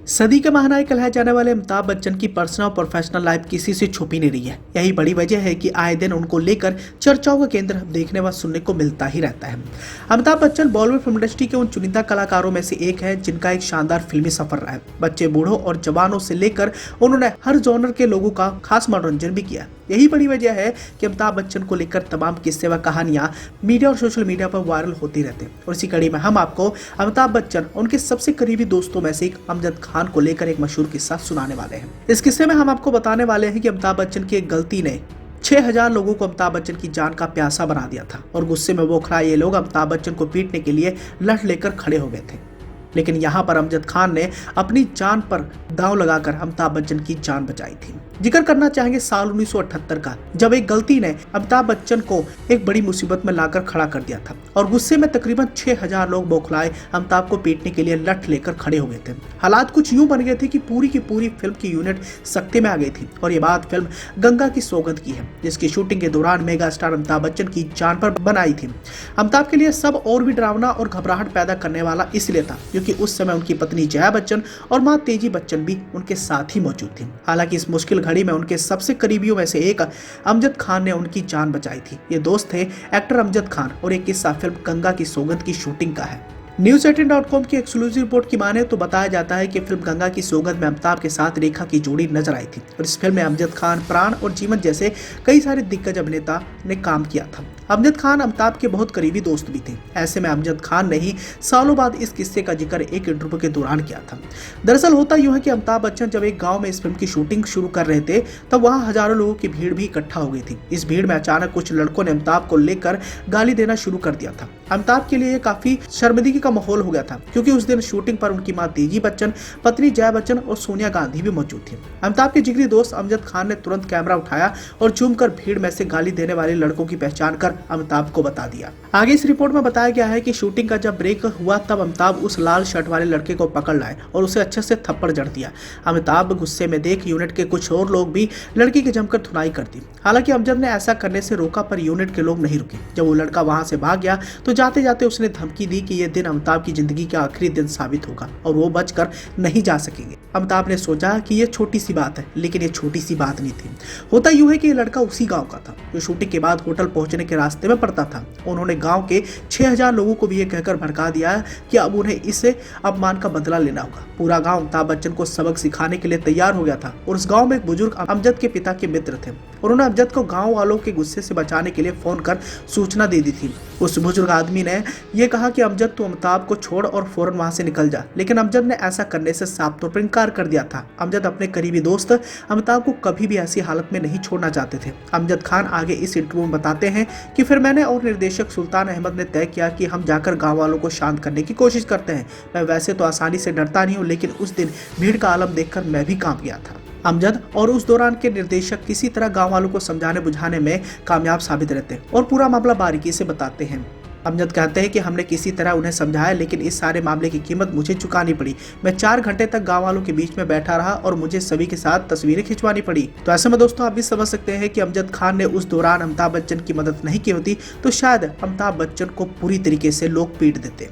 सदी के महानायक कहलाए जाने वाले अमिताभ बच्चन की पर्सनल और प्रोफेशनल लाइफ किसी से छुपी नहीं रही है। यही बड़ी वजह है कि आए दिन उनको लेकर चर्चाओं का केंद्र देखने व सुनने को मिलता ही रहता है। अमिताभ बच्चन बॉलीवुड फिल्म इंडस्ट्री के उन चुनिंदा कलाकारों में से एक है जिनका एक शानदार फिल्मी सफर रहा है। बच्चे, बूढ़ों और जवानों से लेकर उन्होंने हर जॉनर के लोगों का खास मनोरंजन भी किया। यही बड़ी वजह है कि अमिताभ बच्चन को लेकर तमाम किस्से व कहानियां मीडिया और सोशल मीडिया पर वायरल होती रहती हैं। और इसी कड़ी में हम आपको अमिताभ बच्चन उनके सबसे करीबी दोस्तों में से एक अमजद खान को लेकर एक मशहूर किस्सा सुनाने वाले हैं। इस किस्से में हम आपको बताने वाले हैं कि अमिताभ बच्चन की एक गलती ने 6000 लोगों को अमिताभ बच्चन की जान का प्यासा बना दिया था और गुस्से में बौखलाए ये लोग अमिताभ बच्चन को पीटने के लिए लठ लेकर खड़े हो गए थे। लेकिन यहाँ पर अमजद खान ने अपनी जान पर दांव लगाकर अमिताभ बच्चन की जान बचाई थी। जिक्र करना चाहेंगे साल 1978 का, जब एक गलती ने अमिताभ बच्चन को एक बड़ी मुसीबत में लाकर खड़ा कर दिया था और गुस्से में तकरीबन 6000 लोग बौखलाए अमिताभ को पीटने के लिए लठ लेकर खड़े हो गए थे। हालात कुछ यूं बन गए थे कि पूरी की पूरी फिल्म की यूनिट सख्ते में आ गई थी और ये बात फिल्म गंगा की सौगंध की है, जिसकी शूटिंग के दौरान मेगा स्टार अमिताभ बच्चन की जान पर बनाई थी। अमिताभ के लिए सब और भी डरावना और घबराहट पैदा करने वाला इसलिए था क्योंकि उस समय उनकी पत्नी जया बच्चन और मां तेजी बच्चन भी उनके साथ ही मौजूद थी। हालांकि इस मुश्किल घड़ी में उनके सबसे करीबियों में से एक अमजद खान ने उनकी जान बचाई थी। ये दोस्त थे एक्टर अमजद खान और एक किस्सा फिल्म गंगा की सौगंध की शूटिंग का है। News18.com की एक्सक्लूसिव रिपोर्ट की माने तो बताया जाता है कि फिल्म गंगा की सौगंध में अमिताभ के साथ रेखा की जोड़ी नजर आई थी और इस फिल्म में अमजद खान, प्राण और जीवन जैसे कई सारे दिग्गज अभिनेता ने काम किया था। अमजद खान अमिताभ के बहुत करीबी दोस्त भी थे। ऐसे में अमजद खान ने ही सालों बाद इस किस्से का जिक्र एक इंटरव्यू के दौरान किया था। दरअसल होता यूं है कि अमिताभ बच्चन जब एक गांव में इस फिल्म की शूटिंग शुरू कर रहे थे तब वहां हजारों लोगों की भीड़ भी इकट्ठा हो गई थी। इस भीड़ में अचानक कुछ लड़कों ने अमिताभ को लेकर गाली देना शुरू कर दिया था। अमिताभ के लिए काफी शर्मिंदगी का माहौल हो गया था क्योंकि उस दिन शूटिंग पर उनकी मां तेजी बच्चन, पत्नी जया बच्चन और सोनिया गांधी भी मौजूद थी। अमिताभ के जिगरी दोस्त अमजद खान ने तुरंत कैमरा उठाया और जूम कर भीड़ में से गाली देने वाले लड़कों की पहचान कर अमिताभ को बता दिया। आगे इस रिपोर्ट में बताया गया है कि शूटिंग का जब ब्रेक हुआ तब अमिताभ उस लाल शर्ट वाले लड़के को पकड़ लाए और उसे अच्छे से थप्पड़ जड़ दिया। अमिताभ गुस्से में देख यूनिट के कुछ और लोग भी लड़की की जमकर धुनाई कर दी। हालांकि अमजद ने ऐसा करने से रोका पर यूनिट के लोग नहीं रुके। जब वो लड़का वहां से भाग गया तो जाते जाते उसने धमकी दी कि यह दिन अमिताभ की जिंदगी का आखिरी दिन साबित होगा और वो बचकर नहीं जा सकेंगे। अमिताभ ने सोचा कि ये छोटी सी बात है, लेकिन ये छोटी सी बात नहीं थी। होता यूं है कि ये लड़का उसी गांव का था जो शूटिंग के बाद होटल पहुंचने के रास्ते में पड़ता था। उन्होंने गांव के 6000 लोगों को भी ये कहकर भड़का दिया कि अब उन्हें इसे अपमान का बदला लेना होगा। पूरा गांव अमिताभ बच्चन को सबक सिखाने के लिए तैयार हो गया था और उस गांव में एक बुजुर्ग अमजद के पिता के मित्र थे। उन्होंने अमजद को गांव वालों के गुस्से से बचाने के लिए फोन कर सूचना दे दी थी। उस बुजुर्ग आदमी ने यह कहा कि अमजद तू अमिताभ को छोड़ और फौरन वहां से निकल जा, लेकिन अमजद ने ऐसा करने से साफ तौर पर इनकार कर दिया था। अमजद अपने करीबी दोस्त अमिताभ को कभी भी ऐसी हालत में नहीं छोड़ना चाहते थे। अमजद खान आगे इस इंटरव्यू में बताते हैं कि फिर मैंने और निर्देशक सुल्तान अहमद ने तय किया कि हम जाकर गांव वालों को शांत करने की कोशिश करते हैं। मैं वैसे तो आसानी से डरता नहीं हूँ, लेकिन उस दिन भीड़ का आलम देखकर मैं भी कांप गया था। अमजद और उस दौरान के निर्देशक किसी तरह गांव वालों को समझाने बुझाने में कामयाब साबित रहते हैं और पूरा मामला बारीकी से बताते हैं। अमजद कहते हैं कि हमने किसी तरह उन्हें समझाया, लेकिन इस सारे मामले की कीमत मुझे चुकानी पड़ी। मैं 4 घंटे तक गांव वालों के बीच में बैठा रहा और मुझे सभी के साथ तस्वीरें खिंचवानी पड़ी। तो ऐसे में दोस्तों आप भी समझ सकते हैं कि अमजद खान ने उस दौरान अमिताभ बच्चन की मदद नहीं की होती तो शायद अमिताभ बच्चन को पूरी तरीके से लोग पीट देते।